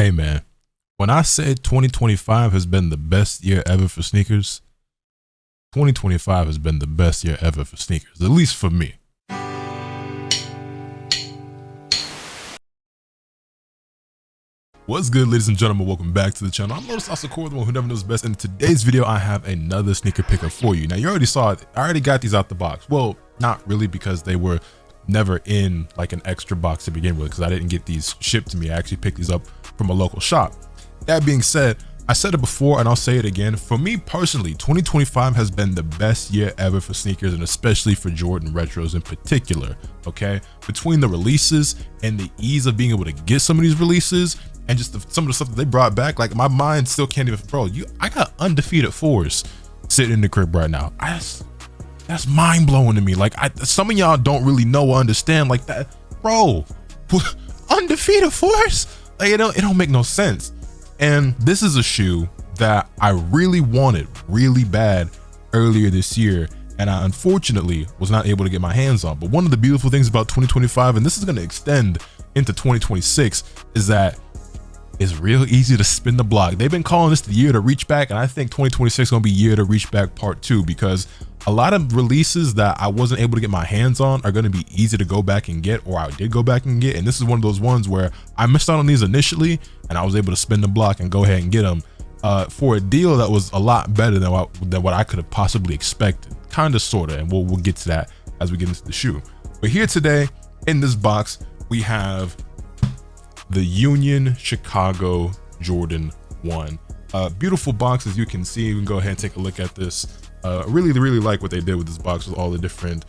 Hey man, when I said 2025 has been the best year ever for sneakers, 2025 has been the best year ever for sneakers, at least for me. What's good, ladies and gentlemen? Welcome back to the channel. I'm LotusAsakura, the one who never knows best. In today's video, I have another sneaker picker for you. Now, you already saw it. I already got these out the box. Well, not really, because they were never in like an extra box to begin with, because I didn't get these shipped to me. I actually picked these up from a local shop. That being said, I said it before and I'll say it again. For me personally, 2025 has been the best year ever for sneakers, and especially for Jordan retros in particular. Okay, between the releases and the ease of being able to get some of these releases and just some of the stuff that they brought back, like my mind still can't even, bro, I got undefeated 4s sitting in the crib right now. That's mind blowing to me. Like some of y'all don't really know or understand like that, bro. Undefeated 4s, like it don't make no sense. And this is a shoe that I really wanted really bad earlier this year, and I unfortunately was not able to get my hands on. But one of the beautiful things about 2025, and this is going to extend into 2026, is that it's real easy to spin the block. They've been calling this the year to reach back, and I think 2026 is going to be year to reach back part 2, because a lot of releases that I wasn't able to get my hands on are going to be easy to go back and get, or I did go back and get. And this is one of those ones where I missed out on these initially, and I was able to spin the block and go ahead and get them for a deal that was a lot better than what I could have possibly expected. Kind of, sort of, and we'll get to that as we get into the shoe. But here today in this box, we have the Union Chicago Jordan 1. Beautiful box, as you can see. We can go ahead and take a look at this. Really like what they did with this box, with all the different,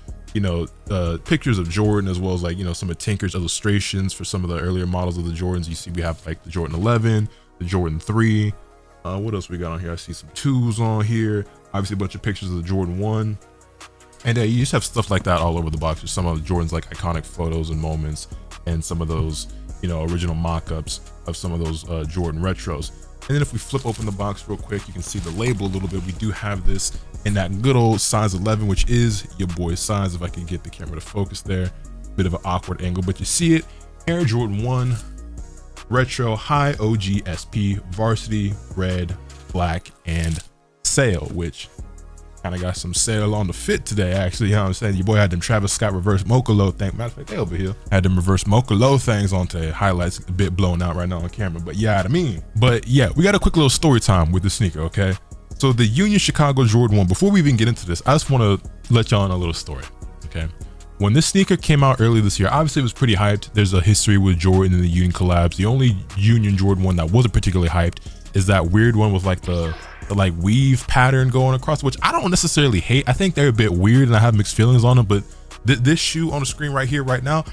pictures of Jordan, as well as like, some of Tinker's illustrations for some of the earlier models of the Jordans. You see we have like the Jordan 11, the Jordan 3. What else we got on here? I see some 2s on here. Obviously a bunch of pictures of the Jordan 1. And you just have stuff like that all over the box. There's some of Jordan's like iconic photos and moments, and some of those, original mock-ups of some of those Jordan retros. And then if we flip open the box real quick, you can see the label a little bit. We do have this in that good old size 11, which is your boy's size. If I can get the camera to focus there, bit of an awkward angle, but you see it. Air Jordan 1 retro high OG SP varsity, red, black, and sail, which kind of got some sail on the fit today, actually. You know what I'm saying? Your boy had them Travis Scott reverse mocha low thing. Matter of fact, they over here had them reverse mocha low things on today. Highlights a bit blown out right now on camera, but yeah, what I mean. But yeah, we got a quick little story time with the sneaker, okay? So the Union Chicago Jordan 1, before we even get into this, I just want to let y'all know a little story, okay? When this sneaker came out early this year, obviously it was pretty hyped. There's a history with Jordan and the Union collabs. The only Union Jordan 1 that wasn't particularly hyped is that weird one with like the like weave pattern going across, which I don't necessarily hate. I think they're a bit weird and I have mixed feelings on them, but this shoe on the screen right here right now,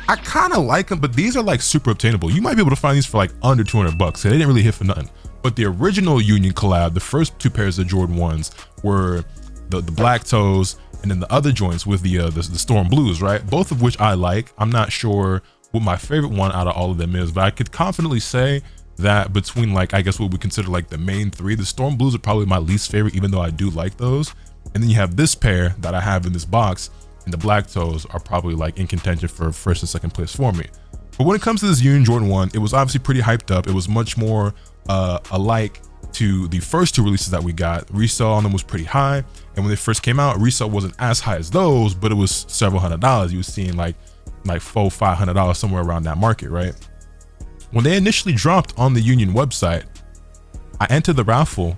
I kind of like them, but these are like super obtainable. You might be able to find these for like under 200 bucks. So they didn't really hit for nothing. But the original Union collab, the first 2 pairs of Jordan 1s were the black toes, and then the other joints with the storm blues, right? Both of which I like. I'm not sure what my favorite one out of all of them is, but I could confidently say that between like, I guess what we consider like the main 3, the storm blues are probably my least favorite, even though I do like those. And then you have this pair that I have in this box, and the black toes are probably like in contention for first and second place for me. But when it comes to this Union Jordan 1, it was obviously pretty hyped up. It was much more alike to the first 2 releases that we got. Resale on them was pretty high, and when they first came out, resale wasn't as high as those, but it was several $100s. You were seeing like $400-$500 somewhere around that market, right? When they initially dropped on the Union website, I entered the raffle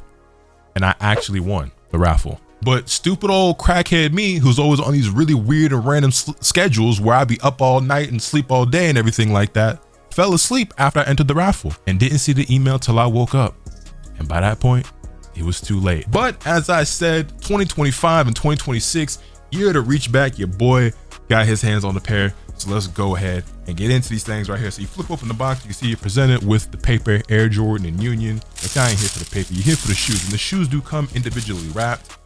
and I actually won the raffle. But stupid old crackhead me, who's always on these really weird and random schedules where I'd be up all night and sleep all day and everything like that, fell asleep after I entered the raffle and didn't see the email till I woke up. And by that point, it was too late. But as I said, 2025 and 2026, year to reach back. Your boy got his hands on the pair. So let's go ahead and get into these things right here. So you flip open the box, you can see you're presented with the paper, Air Jordan and Union. But I ain't here for the paper, you're here for the shoes. And the shoes do come individually wrapped.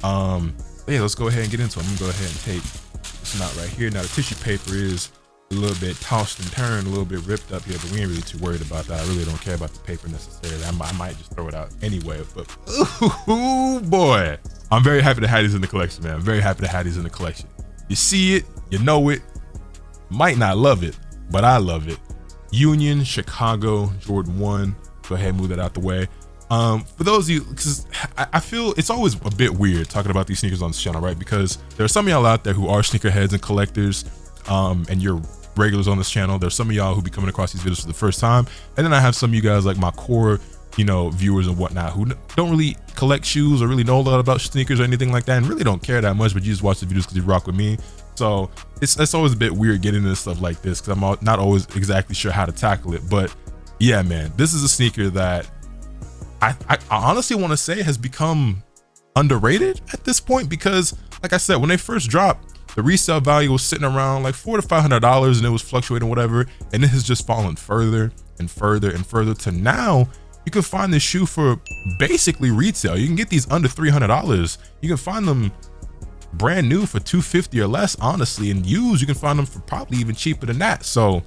Yeah, let's go ahead and get into it. I'm gonna go ahead and take this knot right here. Now the tissue paper is a little bit tossed and turned, a little bit ripped up here, but we ain't really too worried about that. I really don't care about the paper necessarily. I might just throw it out anyway, but ooh boy, I'm very happy to have these in the collection, man. I'm very happy to have these in the collection. You see it, you know it, might not love it, but I love it. Union Chicago Jordan 1. Go ahead and move that out the way. For those of you, because I feel it's always a bit weird talking about these sneakers on this channel, right? Because there are some of y'all out there who are sneakerheads and collectors, and you're regulars on this channel. There's some of y'all who be coming across these videos for the first time, and then I have some of you guys like my core, you know, viewers and whatnot who don't really collect shoes or really know a lot about sneakers or anything like that, and really don't care that much, but you just watch the videos because you rock with me. So it's always a bit weird getting into stuff like this because I'm not always exactly sure how to tackle it. But yeah, man, this is a sneaker that I honestly want to say has become underrated at this point, because like I said, when they first dropped, the resale value was sitting around like $400 to $500, and it was fluctuating whatever, and it has just fallen further and further and further to now you can find this shoe for basically retail. You can get these under $300. You can find them brand new for $250 or less, honestly, and used you can find them for probably even cheaper than that. So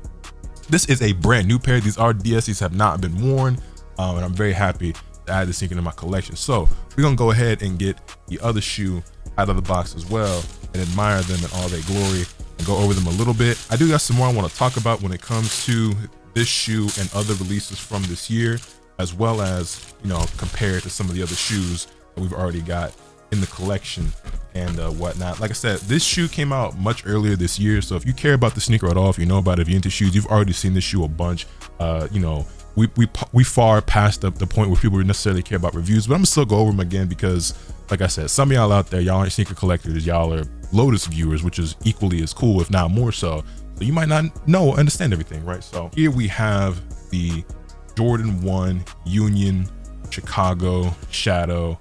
this is a brand new pair. These RDS, these have not been worn, and I'm very happy to add this sneaker to my collection. So we're gonna go ahead and get the other shoe out of the box as well and admire them in all their glory and go over them a little bit. I do got some more I want to talk about when it comes to this shoe and other releases from this year, as well as, you know, compared to some of the other shoes that we've already got in the collection and whatnot. Like I said, this shoe came out much earlier this year, so if you care about the sneaker at all, if you know about it, if you're into shoes, you've already seen this shoe a bunch. You know, we far past the point where people necessarily care about reviews, but I'm gonna still go over them again because, like I said, some of y'all out there, y'all aren't sneaker collectors, y'all are Lotus viewers, which is equally as cool, if not more so. So you might not know, understand everything, right? So here we have the Jordan 1 Union Chicago Shadow,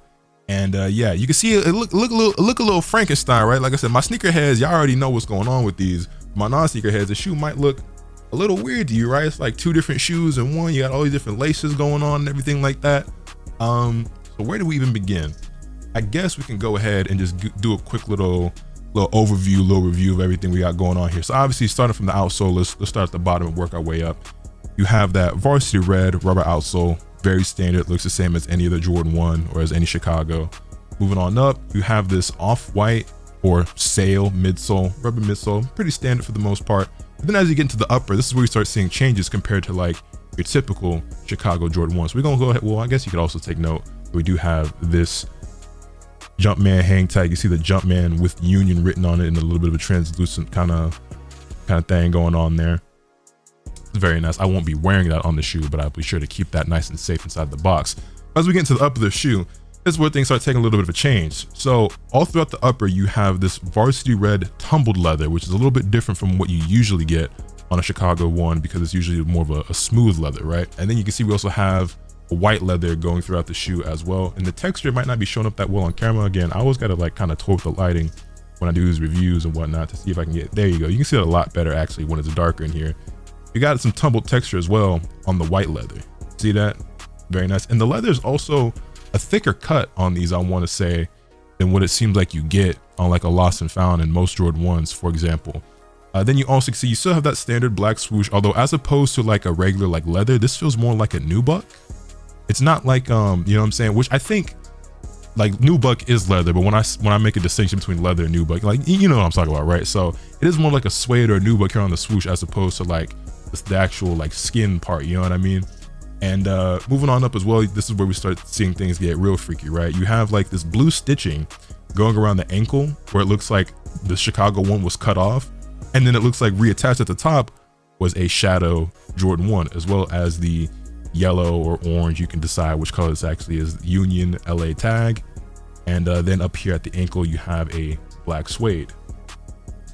and yeah, you can see it look a little Frankenstein, right? Like I said, my sneakerheads, y'all already know what's going on with these. My non-sneakerheads, the shoe might look a little weird to you, right? It's like two different shoes in one. You got all these different laces going on and everything like that. So where do we even begin? I guess we can go ahead and just do a quick little overview, little review of everything we got going on here. So obviously, starting from the outsole, let's start at the bottom and work our way up. You have that varsity red rubber outsole, very standard, looks the same as any other Jordan 1 or as any Chicago. Moving on up, you have this off-white or sail midsole, rubber midsole, pretty standard for the most part. But then as you get into the upper, this is where you start seeing changes compared to like your typical Chicago Jordan 1. So we're gonna go ahead, well, I guess you could also take note, we do have this Jumpman hang tag. You see the Jumpman with Union written on it and a little bit of a translucent kind of thing going on there. It's very nice. I won't be wearing that on the shoe, but I'll be sure to keep that nice and safe inside the box. As we get into the upper of the shoe, this is where things start taking a little bit of a change. So all throughout the upper, you have this varsity red tumbled leather, which is a little bit different from what you usually get on a Chicago 1 because it's usually more of a smooth leather, right? And then you can see we also have a white leather going throughout the shoe as well. And the texture might not be showing up that well on camera. Again, I always got to like kind of toy with the lighting when I do these reviews and whatnot to see if I can get, there you go. You can see it a lot better actually when it's darker in here. You got some tumbled texture as well on the white leather. See that? Very nice. And the leather is also a thicker cut on these, I want to say, than what it seems like you get on like a Lost and Found in most Jordan 1s, for example. Then you also see you still have that standard black swoosh, although as opposed to like a regular like leather, this feels more like a nubuck. It's not like you know what I'm saying, which I think like nubuck is leather, but when I make a distinction between leather and nubuck, like you know what I'm talking about, right? So it is more like a suede or a nubuck here on the swoosh as opposed to like the actual like skin part, you know what I mean? And moving on up as well, this is where we start seeing things get real freaky, right? You have like this blue stitching going around the ankle where it looks like the Chicago 1 was cut off, and then it looks like reattached at the top was a Shadow Jordan 1, as well as the yellow or orange, you can decide which color this actually is, Union LA tag. And then up here at the ankle, you have a black suede.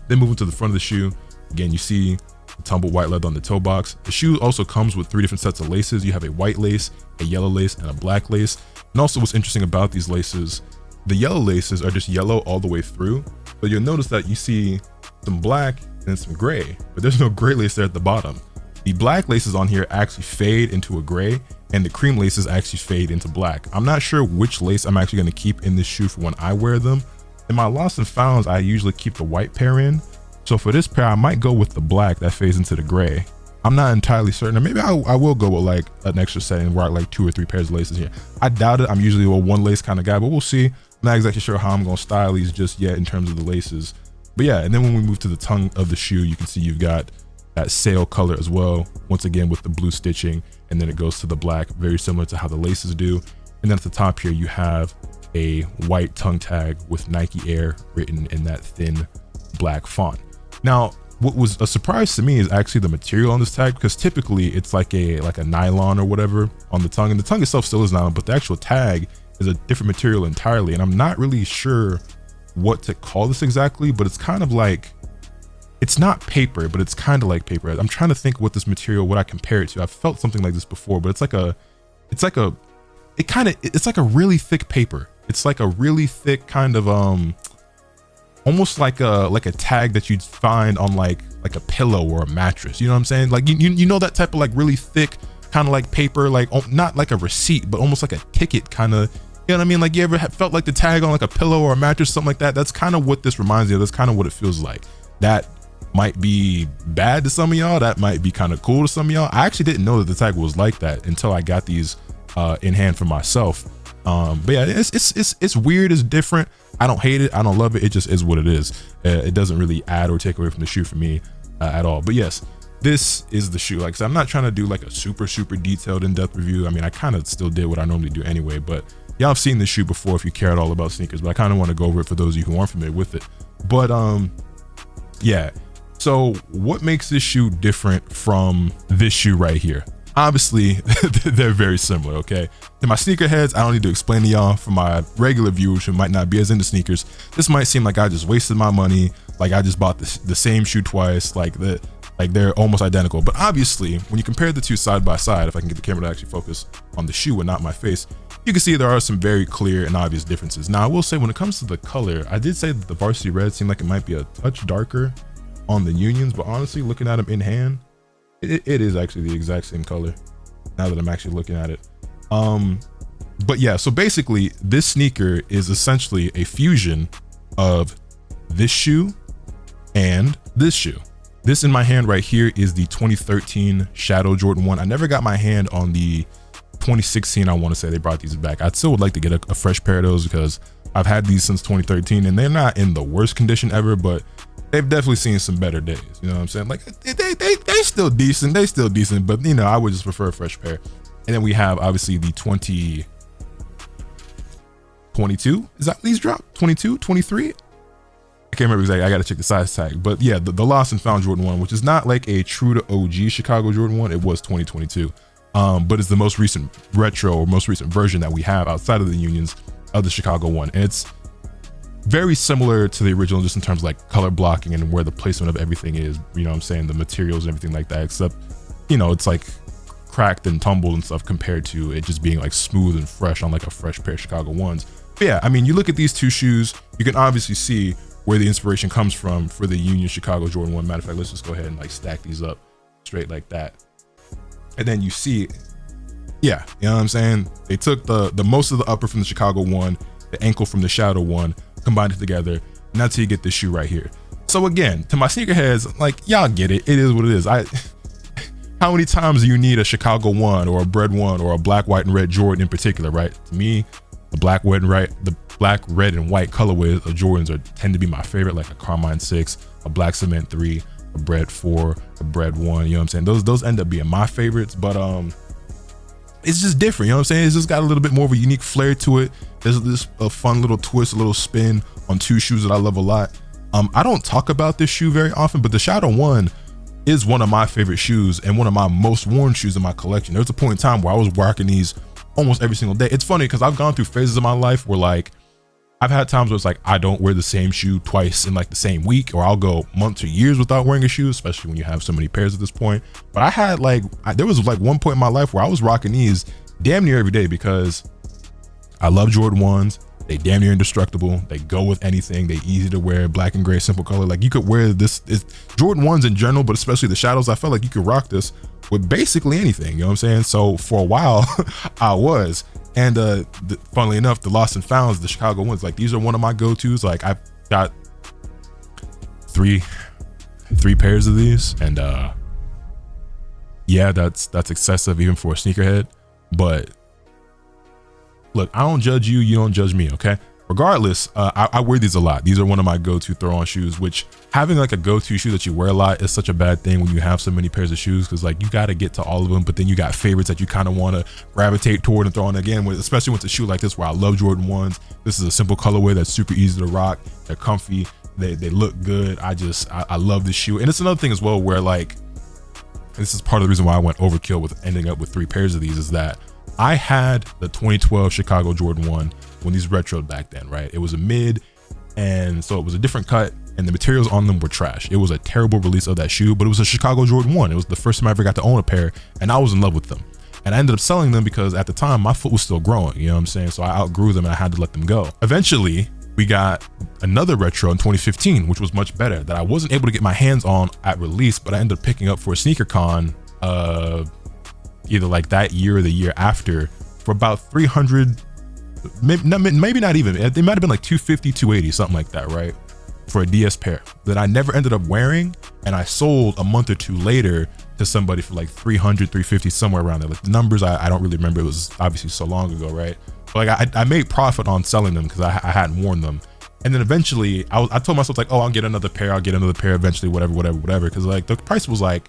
Then moving to the front of the shoe, again, you see tumbled white leather on the toe box. The shoe also comes with 3 different sets of laces. You have a white lace, a yellow lace, and a black lace. And also what's interesting about these laces, the yellow laces are just yellow all the way through, but you'll notice that you see some black and some gray, but there's no gray lace there at the bottom. The black laces on here actually fade into a gray, and the cream laces actually fade into black. I'm not sure which lace I'm actually going to keep in this shoe for when I wear them. In my Lost and Founds, I usually keep the white pair in. So for this pair, I might go with the black that fades into the gray. I'm not entirely certain, or maybe I will go with like an extra set and rock like 2 or 3 pairs of laces here. I doubt it. I'm usually a one lace kind of guy, but we'll see. I'm not exactly sure how I'm going to style these just yet in terms of the laces. But yeah, and then when we move to the tongue of the shoe, you can see you've got that sail color as well, once again with the blue stitching, and then it goes to the black, very similar to how the laces do. And then at the top here you have a white tongue tag with Nike Air written in that thin black font. Now what was a surprise to me is actually the material on this tag, because typically it's like a nylon or whatever on the tongue, and the tongue itself still is nylon, but the actual tag is a different material entirely. And I'm not really sure what to call this exactly, but it's kind of like, it's not paper, but it's kind of like paper. I'm trying to think what this material, what I compare it to. I've felt something like this before, but it's like a really thick paper. It's like a really thick kind of almost like a tag that you'd find on like a pillow or a mattress. You know what I'm saying? Like you know that type of like really thick kind of like paper, like not like a receipt, but almost like a ticket kind of. You know what I mean? Like you ever felt like the tag on like a pillow or a mattress, something like that? That's kind of what this reminds me of. That's kind of what it feels like. That might be bad to some of y'all. That might be kind of cool to some of y'all. I actually didn't know that the tag was like that until I got these in hand for myself. But yeah, it's weird. It's different. I don't hate it. I don't love it. It just is what it is. It doesn't really add or take away from the shoe for me at all. But yes, this is the shoe. Like I said, I'm not trying to do like a super detailed in-depth review. I mean, I kind of still did what I normally do anyway, but y'all have seen this shoe before if you care at all about sneakers, but I kind of want to go over it for those of you who aren't familiar with it. But yeah, so what makes this shoe different from this shoe right here? Obviously they're very similar. Okay, to my sneakerheads, I don't need to explain to y'all. For my regular viewers who might not be as into sneakers, this might seem like I just wasted my money, like I just bought the same shoe twice, like they're almost identical. But obviously when you compare the two side by side, if I can get the camera to actually focus on the shoe and not my face, you can see there are some very clear and obvious differences. Now I will say, when it comes to the color, I did say that the varsity red seemed like it might be a touch darker on the Unions, but honestly looking at them in hand, it is actually the exact same color now that I'm actually looking at it. But yeah, so basically this sneaker is essentially a fusion of this shoe and this shoe. This in my hand right here is the 2013 Shadow Jordan 1. I never got my hand on the 2016. I want to say they brought these back. I still would like to get a fresh pair of those, because I've had these since 2013 and they're not in the worst condition ever, but they've definitely seen some better days. You know what I'm saying? Like they still decent. They still decent, but you know, I would just prefer a fresh pair. And then we have obviously the 2022. Is that these drop? 22, 23? I can't remember exactly. I got to check the size tag. But yeah, the lost and found Jordan 1, which is not like a true to OG Chicago Jordan 1. It was 2022. But it's the most recent retro or most recent version that we have outside of the Unions of the Chicago 1. And it's very similar to the original, just in terms of like color blocking and where the placement of everything is, you know what I'm saying, the materials and everything like that, except, you know, it's like cracked and tumbled and stuff compared to it just being like smooth and fresh on like a fresh pair of Chicago 1s. But yeah, I mean, you look at these two shoes, you can obviously see where the inspiration comes from for the Union Chicago Jordan 1. Matter of fact, let's just go ahead and like stack these up straight like that. And then you see, yeah, you know what I'm saying? They took the most of the upper from the Chicago 1, the ankle from the Shadow 1, combined it together, and that's how you get this shoe right here. So again, to my sneakerheads, like y'all get it. It is what it is. How many times do you need a Chicago 1 or a Bread 1 or a black, white, and red Jordan in particular, right? To me, the black, red, and white colorways of Jordans tend to be my favorite, like a Carmine 6, a Black Cement 3, a Bread 4, a Bread 1. You know what I'm saying? Those end up being my favorites, but it's just different. You know what I'm saying? It's just got a little bit more of a unique flair to it. There's this a fun little twist, a little spin on two shoes that I love a lot. I don't talk about this shoe very often, but the Shadow 1 is one of my favorite shoes and one of my most worn shoes in my collection. There was a point in time where I was rocking these almost every single day. It's funny because I've gone through phases of my life where like I've had times where it's like I don't wear the same shoe twice in like the same week, or I'll go months or years without wearing a shoe, especially when you have so many pairs at this point. But I had there was like one point in my life where I was rocking these damn near every day because I love Jordan 1s. They damn near indestructible. They go with anything. They easy to wear, black and gray, simple color. Like you could wear this, Jordan 1s in general, but especially the Shadows. I felt like you could rock this with basically anything. You know what I'm saying? So for a while I was, and funnily enough, the lost and founds, the Chicago 1s, like these are one of my go-tos. Like I've got three pairs of these, and yeah, that's excessive even for a sneakerhead. But look, I don't judge you, you don't judge me, okay? Regardless, I wear these a lot. These are one of my go-to throw-on shoes, which having like a go-to shoe that you wear a lot is such a bad thing when you have so many pairs of shoes, because like you got to get to all of them, but then you got favorites that you kind of want to gravitate toward and throw on again, especially with a shoe like this where I love Jordan 1s. This is a simple colorway that's super easy to rock. They're comfy. They look good. I love this shoe. And it's another thing as well where like, this is part of the reason why I went overkill with ending up with 3 pairs of these, is that I had the 2012 Chicago Jordan 1 when these retroed back then, right? It was a mid, and so it was a different cut, and the materials on them were trash. It was a terrible release of that shoe, but it was a Chicago Jordan 1. It was the first time I ever got to own a pair, and I was in love with them. And I ended up selling them because at the time my foot was still growing, you know what I'm saying? So I outgrew them and I had to let them go. Eventually, we got another retro in 2015, which was much better, that I wasn't able to get my hands on at release, but I ended up picking up for a sneaker con, either like that year or the year after, for about 300, maybe not even, it might have been like 250, 280, something like that, right? For a DS pair that I never ended up wearing, and I sold a month or 2 later to somebody for like 300, 350, somewhere around there. Like the numbers, I don't really remember. It was obviously so long ago, right? But like I made profit on selling them because I hadn't worn them. And then eventually I told myself like, oh, I'll get another pair eventually, whatever. Cause like the price was like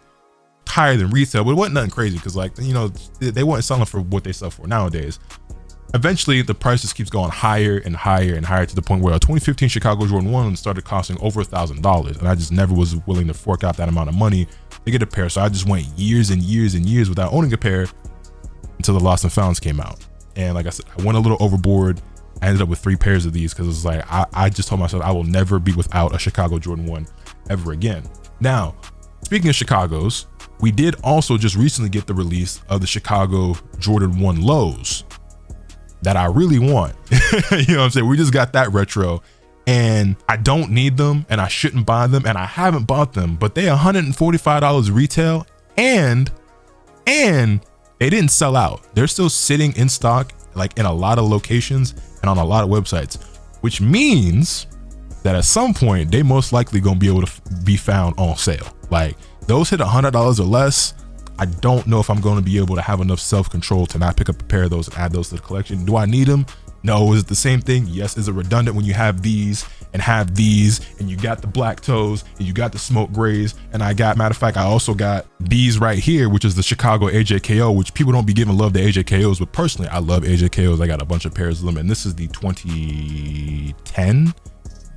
higher than retail, but it wasn't nothing crazy. Cause like, you know, they weren't selling for what they sell for nowadays. Eventually the price just keeps going higher and higher and higher, to the point where a 2015 Chicago Jordan 1 started costing over $1,000. And I just never was willing to fork out that amount of money to get a pair. So I just went years and years and years without owning a pair until the Lost and Founds came out. And like I said, I went a little overboard. I ended up with 3 pairs of these because it was like, I just told myself I will never be without a Chicago Jordan 1 ever again. Now, speaking of Chicago's, we did also just recently get the release of the Chicago Jordan 1 lows that I really want. You know what I'm saying? We just got that retro, and I don't need them and I shouldn't buy them, and I haven't bought them, but they $145 retail, and they didn't sell out. They're still sitting in stock, like in a lot of locations and on a lot of websites, which means that at some point they most likely gonna be able to be found on sale. Like those hit $100 or less. I don't know if I'm going to be able to have enough self-control to not pick up a pair of those and add those to the collection. Do I need them? No. Is it the same thing? Yes. Is it redundant when you have these and you got the black toes and you got the smoke grays, and matter of fact, I also got these right here, which is the Chicago AJKO, which people don't be giving love to AJKOs, but personally I love AJKOs. I got a bunch of pairs of them, and this is the 2010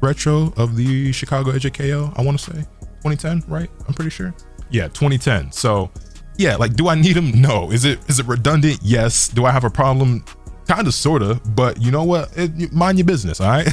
retro of the Chicago AJKO. I want to say 2010, right? I'm pretty sure. Yeah, 2010. So yeah, like, do I need them? No. Is it redundant? Yes. Do I have a problem? Kind of, sort of, but you know what? Mind your business, all right?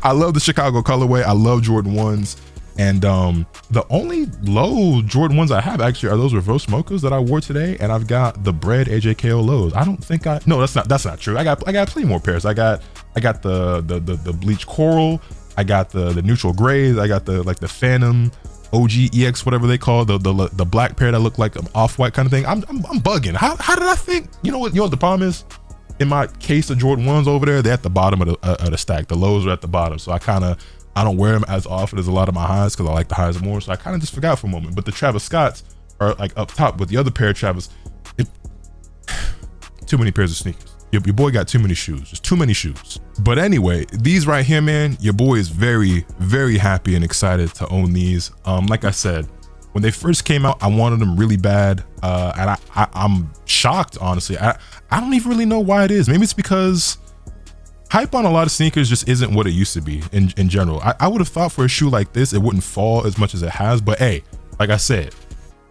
I love the Chicago colorway. I love Jordan 1s. And the only low Jordan 1s I have actually are those reverse mochas that I wore today. And I've got the bread AJKO lows. I don't think no, that's not true. I got plenty more pairs. I got the bleach coral. I got the neutral grays. I got the Phantom OG EX, whatever they call the black pair that look like an off-white kind of thing. I'm bugging. How did I think? You know what the problem is? In my case of Jordan 1s over there, they're at the bottom of the stack. The lows are at the bottom, so I don't wear them as often as a lot of my highs because I like the highs more. So I kind of just forgot for a moment. But the Travis Scotts are like up top with the other pair of Travis. Too many pairs of sneakers. Your boy got too many shoes. There's too many shoes. But anyway, these right here, man, your boy is very, very happy and excited to own these. Like I said, when they first came out, I wanted them really bad. And I'm shocked, honestly. I don't even really know why it is. Maybe it's because hype on a lot of sneakers just isn't what it used to be in general. I would have thought for a shoe like this, it wouldn't fall as much as it has. But hey, like I said,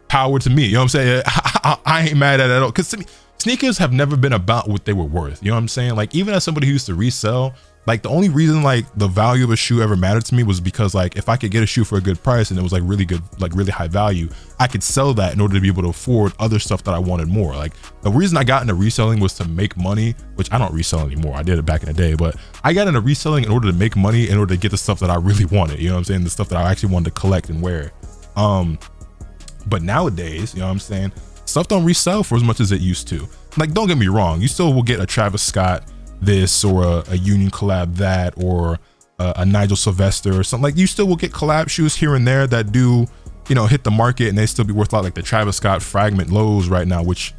power to me. You know what I'm saying? I ain't mad at it at all. Because to me, sneakers have never been about what they were worth. You know what I'm saying? Like, even as somebody who used to resell, like the only reason like the value of a shoe ever mattered to me was because like if I could get a shoe for a good price and it was like really good, like really high value, I could sell that in order to be able to afford other stuff that I wanted more. Like the reason I got into reselling was to make money, which I don't resell anymore. I did it back in the day, but I got into reselling in order to make money, in order to get the stuff that I really wanted. You know what I'm saying? The stuff that I actually wanted to collect and wear. But nowadays, you know what I'm saying? Stuff don't resell for as much as it used to. Like, don't get me wrong, you still will get a Travis Scott this, or a Union collab that, or a Nigel Sylvester or something. Like, you still will get collab shoes here and there that do, you know, hit the market and they still be worth a lot, like the Travis Scott Fragment lows right now, which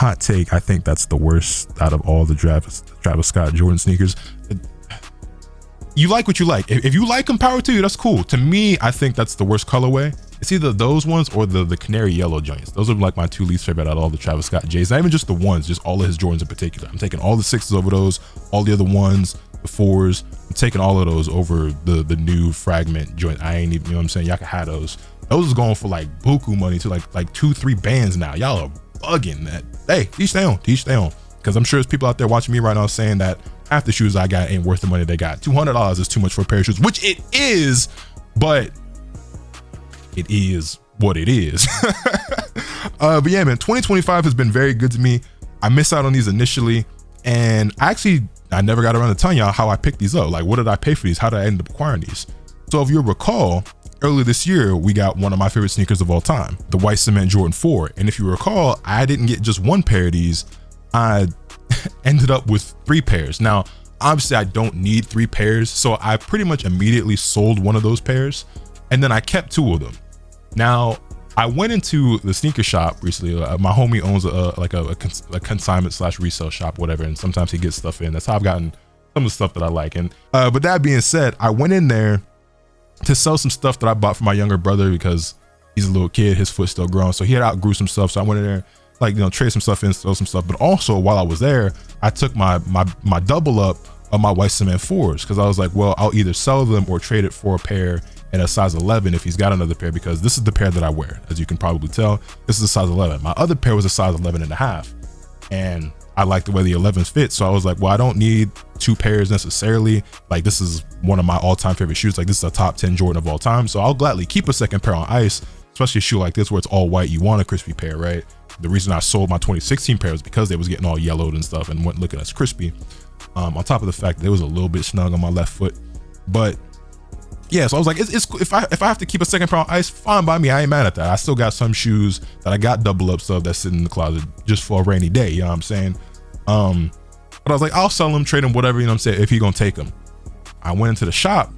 hot take, I think that's the worst out of all the Travis Scott Jordan sneakers. You like what you like. If you like them, power to you, that's cool. To me, I think that's the worst colorway. It's either those ones or the canary yellow joints. Those are like my 2 least favorite out of all the Travis Scott J's. Not even just the ones, just all of his Jordans in particular. I'm taking all the 6s over those, all the other ones, the 4s. I'm taking all of those over the new fragment joint. I ain't even, you know what I'm saying? Y'all can have those. Those is going for like buku money to like 2-3 bands now. Y'all are bugging that. Hey, teach their own. Because I'm sure there's people out there watching me right now saying that half the shoes I got ain't worth the money they got. $200 is too much for a pair of shoes, which it is, but it is what it is. But yeah, man, 2025 has been very good to me. I missed out on these initially, and I never got around to telling y'all how I picked these up. Like, what did I pay for these? How did I end up acquiring these? So if you'll recall, earlier this year, we got one of my favorite sneakers of all time, the white cement Jordan 4. And if you recall, I didn't get just 1 pair of these. I ended up with 3 pairs. Now, obviously I don't need 3 pairs, so I pretty much immediately sold one of those pairs, and then I kept 2 of them. Now, I went into the sneaker shop recently. My homie owns a consignment / resale shop, whatever, and sometimes he gets stuff in. That's how I've gotten some of the stuff that I like. And but that being said, I went in there to sell some stuff that I bought for my younger brother because he's a little kid, his foot's still growing, so he had outgrew some stuff. So I went in there, like, you know, trade some stuff in, sell some stuff. But also while I was there, I took my double up of my white cement 4s, because I was like, well, I'll either sell them or trade it for a pair in a size 11 if he's got another pair, because this is the pair that I wear. As you can probably tell, this is a size 11. My other pair was a size 11 and a half, and I like the way the 11s fit. So I was like, well, I don't need 2 pairs necessarily. Like, this is one of my all-time favorite shoes. Like, this is a top 10 Jordan of all time. So I'll gladly keep a second pair on ice, especially a shoe like this where it's all white. You want a crispy pair, right? The reason I sold my 2016 pair was because they was getting all yellowed and stuff and wasn't looking as crispy. On top of the fact that it was a little bit snug on my left foot. But yeah, so I was like, it's if I have to keep a second pair on ice, fine by me. I ain't mad at that. I still got some shoes that I got double ups of that's sitting in the closet just for a rainy day, you know what I'm saying? But I was like, I'll sell them, trade them, whatever, you know what I'm saying, if he gonna take them. I went into the shop.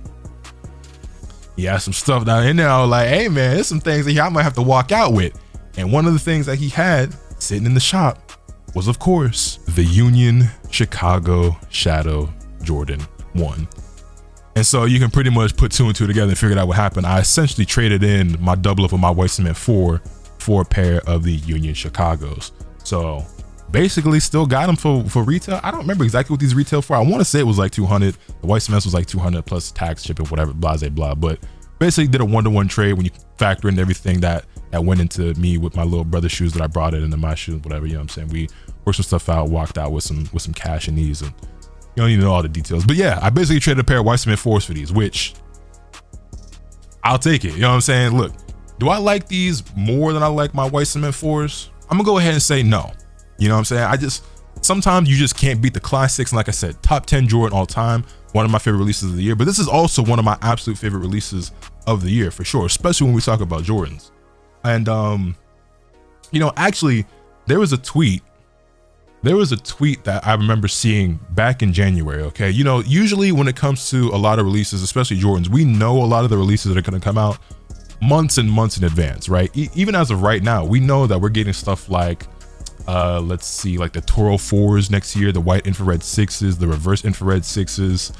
He had some stuff down in there. I was like, hey man, there's some things that I might have to walk out with. And one of the things that he had sitting in the shop was, of course, the Union Chicago Shadow Jordan 1. And so you can pretty much put 2 and 2 together and figure out what happened. I essentially traded in my double up of my white cement 4 for a pair of the Union Chicagos. So basically still got them for retail. I don't remember exactly what these retail for. I want to say it was like 200. The white cement was like 200 plus tax, shipping, whatever, blah, blah, blah. But basically did a 1-to-1 trade when you factor in everything that went into me with my little brother's shoes that I brought in, and then my shoes, whatever, you know what I'm saying? We worked some stuff out, walked out with some cash in these, and you don't need to know all the details. But yeah, I basically traded a pair of white cement 4s for these, which I'll take it. You know what I'm saying? Look, do I like these more than I like my white cement 4s? I'm gonna go ahead and say no. You know what I'm saying? Sometimes you just can't beat the classics. And like I said, top 10 Jordan all time, one of my favorite releases of the year. But this is also one of my absolute favorite releases of the year for sure, especially when we talk about Jordans. And you know, actually there was a tweet that I remember seeing back in January. Okay, you know, usually when it comes to a lot of releases, especially Jordans, we know a lot of the releases that are going to come out months and months in advance, right? Even as of right now, we know that we're getting stuff like let's see, like the Toro 4s next year, the white infrared 6s, the reverse infrared 6s,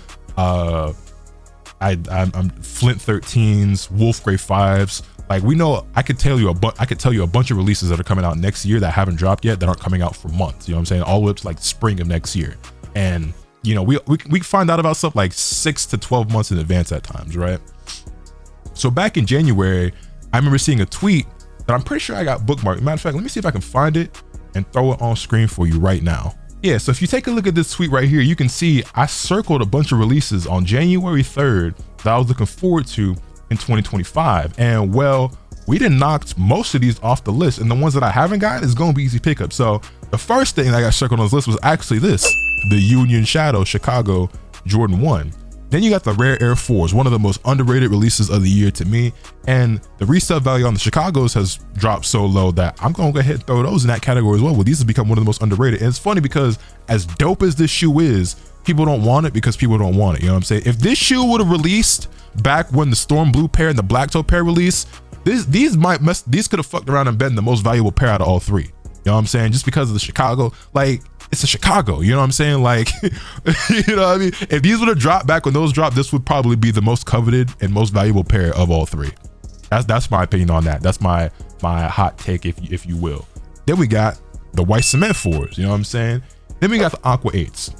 I'm Flint 13s, Wolf Gray 5s. Like, we know, I could tell you a bunch of releases that are coming out next year that haven't dropped yet, that aren't coming out for months. You know what I'm saying? All the way up to like spring of next year. And you know, we find out about stuff like 6 to 12 months in advance at times, right? So back in January, I remember seeing a tweet that I'm pretty sure I got bookmarked. Matter of fact, let me see if I can find it and throw it on screen for you right now. Yeah, so if you take a look at this tweet right here, you can see I circled a bunch of releases on January 3rd that I was looking forward to in 2025. And well, we done knocked most of these off the list, and the ones that I haven't gotten is gonna be easy pickup. So the first thing that I got circled on this list was actually this, the Union Shadow Chicago Jordan 1. Then you got the Rare Air 4s, one of the most underrated releases of the year to me. And the resale value on the Chicagos has dropped so low that I'm gonna go ahead and throw those in that category as well. Well, these have become one of the most underrated. And it's funny because as dope as this shoe is, people don't want it because people don't want it. You know what I'm saying? If this shoe would have released back when the Storm Blue pair and the Black Toe pair released, these could have fucked around and been the most valuable pair out of all three. You know what I'm saying? Just because of the Chicago, like, it's a Chicago, you know what I'm saying? Like, you know what I mean? If these would have dropped back when those dropped, this would probably be the most coveted and most valuable pair of all three. That's my opinion on that. That's my hot take, if you will. Then we got the white cement 4s, you know what I'm saying? Then we got the aqua 8s.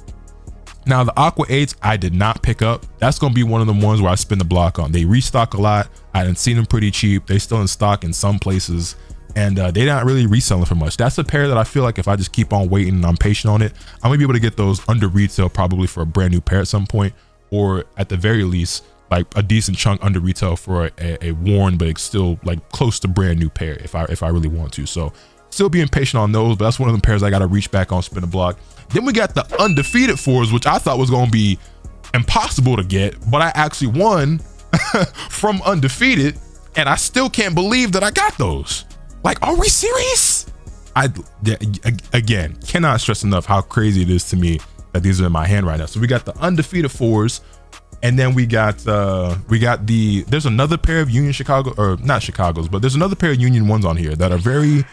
Now the aqua 8s I did not pick up. That's gonna be one of the ones where I spin the block on. They restock a lot. I didn't see them pretty cheap. They still in stock in some places, and they're not really reselling for much. That's a pair that I feel like if I just keep on waiting and I'm patient on it, I'm gonna be able to get those under retail probably for a brand new pair at some point, or at the very least like a decent chunk under retail for a worn but still like close to brand new pair if I really want to. So still being patient on those, but that's one of the pairs I gotta reach back on, spin the block. Then we got the undefeated 4s, which I thought was gonna be impossible to get, but I actually won from undefeated, and I still can't believe that I got those. Like, are we serious? Again, cannot stress enough how crazy it is to me that these are in my hand right now. So we got the undefeated 4s, and then we got there's another pair of Union Chicago, or not Chicago's, but there's another pair of Union 1s on here that are very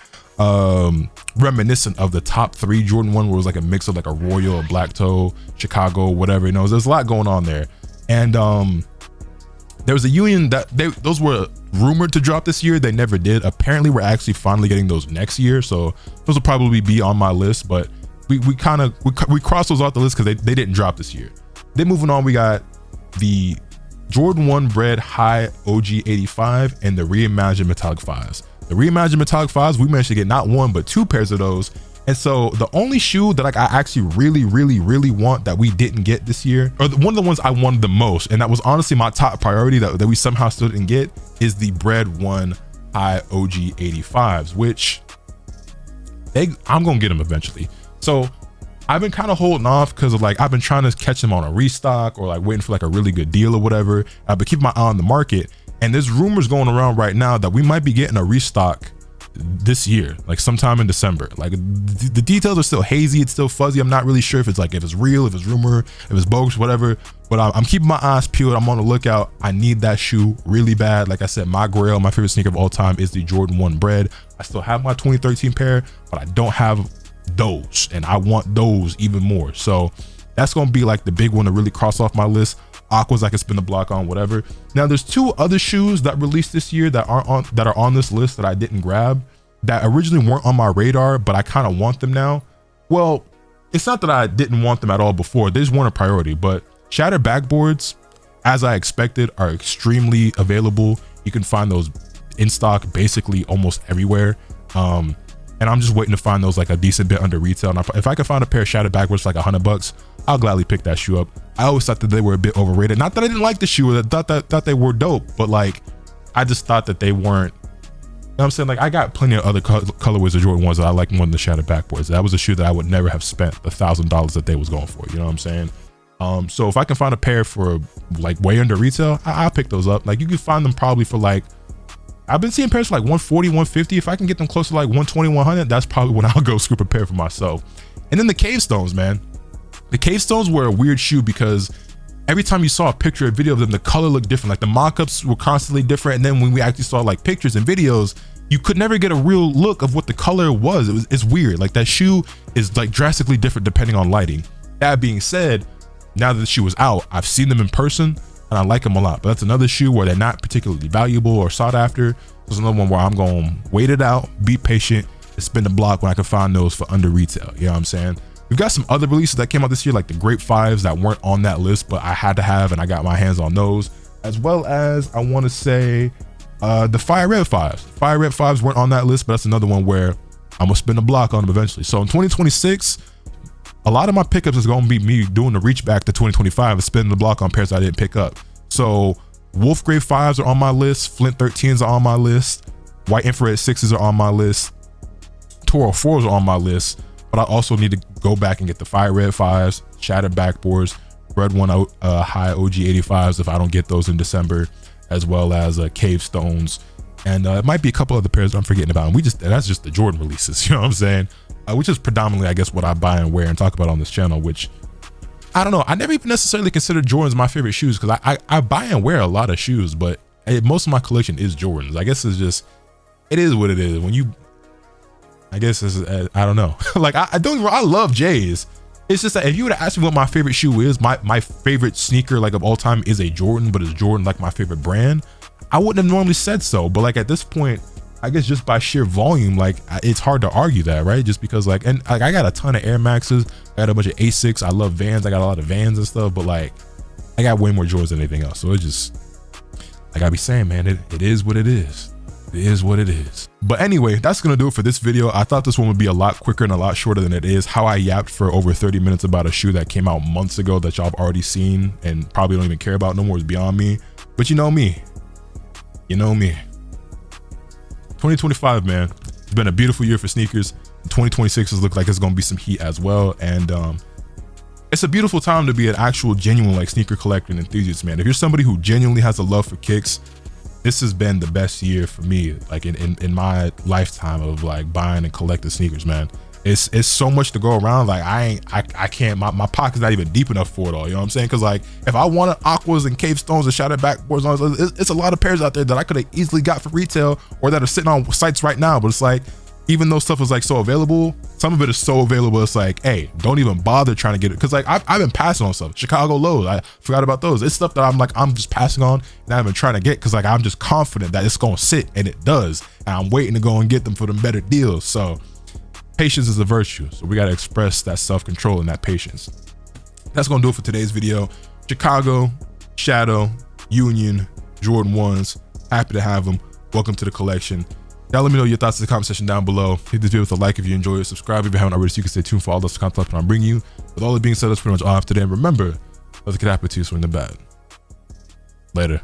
reminiscent of the top 3 Jordan 1, where it was like a mix of like a Royal, a Black Toe, Chicago, whatever, you know. There's a lot going on there. And there was a Union that those were rumored to drop this year. They never did. Apparently we're actually finally getting those next year, so those will probably be on my list, but we crossed those off the list because they didn't drop this year. Then moving on, we got the Jordan 1 Bred High OG 85 and the reimagined metallic 5s. The reimagined metallic 5s, we managed to get not one but 2 pairs of those. And so the only shoe that I actually really want that we didn't get this year, or one of the ones I wanted the most, and that was honestly my top priority that we somehow still didn't get, is the Bred 1 High OG 85s, which I'm gonna get them eventually. So I've been kind of holding off because of like, I've been trying to catch them on a restock or like waiting for like a really good deal or whatever. I've been keeping my eye on the market, and there's rumors going around right now that we might be getting a restock this year, like sometime in December. Like the details are still hazy, it's still fuzzy. I'm not really sure if it's real, if it's rumor, if it's bogus, whatever, but I'm keeping my eyes peeled. I'm on the lookout. I need that shoe really bad. Like I said, my grail, my favorite sneaker of all time is the Jordan 1 Bred. I still have my 2013 pair, but I don't have those, and I want those even more. So that's gonna be like the big one to really cross off my list. Aquas I can spin the block on, whatever. Now there's 2 other shoes that released this year that are on this list that I didn't grab, that originally weren't on my radar, but I kind of want them now. Well, it's not that I didn't want them at all before, they just weren't a priority. But shattered backboards, as I expected, are extremely available. You can find those in stock basically almost everywhere. And I'm just waiting to find those like a decent bit under retail. And if I can find a pair of shattered backboards for like $100, I'll gladly pick that shoe up. I always thought that they were a bit overrated. Not that I didn't like the shoe, or thought they were dope, but like I just thought that they weren't. You know what I'm saying? Like I got plenty of other colorways of Jordan 1s that I like more than the shattered backboards. That was a shoe that I would never have spent the $1,000 that they was going for. You know what I'm saying? So if I can find a pair for like way under retail, I'll pick those up. Like you can find them probably for like, I've been seeing pairs for like 140, 150. If I can get them close to like 120, 100, that's probably when I'll go scoop a pair for myself. And then the Cave Stones, man. The Cave Stones were a weird shoe because every time you saw a picture or video of them, the color looked different. Like the mock-ups were constantly different. And then when we actually saw like pictures and videos, you could never get a real look of what the color was. It's weird. Like that shoe is like drastically different depending on lighting. That being said, now that the shoe is out, I've seen them in person and I like them a lot. But that's another shoe where they're not particularly valuable or sought after. There's another one where I'm going to wait it out, be patient, and spin the block when I can find those for under retail. You know what I'm saying? We've got some other releases that came out this year, like the Grape 5s that weren't on that list, but I had to have, and I got my hands on those, as well as I want to say the Fire Red 5s. Fire Red 5s weren't on that list, but that's another one where I'm gonna spin the block on them eventually. So in 2026, a lot of my pickups is gonna be me doing the reach back to 2025 and spinning the block on pairs I didn't pick up. So Wolf Grade 5s are on my list, Flint 13s are on my list, White Infrared 6s are on my list, Toro 4s are on my list, but I also need to go back and get the Fire Red 5s, Shattered Backboards, Red 1 High OG 85s if I don't get those in December, as well as Cave Stones, and it might be a couple other pairs I'm forgetting about. And that's just the Jordan releases, you know what I'm saying? Which is predominantly, I guess, what I buy and wear and talk about on this channel, which I don't know. I never even necessarily considered Jordans my favorite shoes because I buy and wear a lot of shoes, but most of my collection is Jordans. I guess it is what it is. When you I guess it's, I don't know. Like I love J's. It's just that if you would have asked me what my favorite shoe is, my favorite sneaker like of all time is a Jordan, but is Jordan like my favorite brand? I wouldn't have normally said so, but like at this point, I guess just by sheer volume, like it's hard to argue that, right? Just because like, and like I got a ton of Air Maxes, I got a bunch of Asics, I love Vans, I got a lot of Vans and stuff, but like I got way more Jordans than anything else. So it just, like I be saying, man, it is what it is. It is what it is. But anyway, that's gonna do it for this video. I thought this one would be a lot quicker and a lot shorter than it is. How I yapped for over 30 minutes about a shoe that came out months ago that y'all have already seen and probably don't even care about no more is beyond me. But you know me. You know me. 2025, man. It's been a beautiful year for sneakers. 2026 has looked like it's gonna be some heat as well. And it's a beautiful time to be an actual genuine like sneaker collector and enthusiast, man. If you're somebody who genuinely has a love for kicks, this has been the best year for me, like in my lifetime of like buying and collecting sneakers, man. It's so much to go around. Like I can't, my pocket's not even deep enough for it all. You know what I'm saying? Cause like if I wanted Aquas and Cave Stones and Shattered Backboards, it's a lot of pairs out there that I could have easily got for retail or that are sitting on sites right now. But it's like, even though stuff is like so available, some of it is so available, it's like, hey, don't even bother trying to get it. Cause like I've been passing on stuff. Chicago Lows, I forgot about those. It's stuff that I'm just passing on and I've been trying to get, cause like I'm just confident that it's gonna sit, and it does. And I'm waiting to go and get them for them better deals. So patience is a virtue. So we gotta express that self-control and that patience. That's gonna do it for today's video. Chicago, Shadow, Union, Jordan 1s, happy to have them. Welcome to the collection. Y'all let me know your thoughts in the comment section down below. Hit this video with a like if you enjoy it. Subscribe if you haven't already so you can stay tuned for all this content I'm bringing you. With all that being said, that's pretty much all I have today. And remember, nothing could happen to you, swing the bat. Later.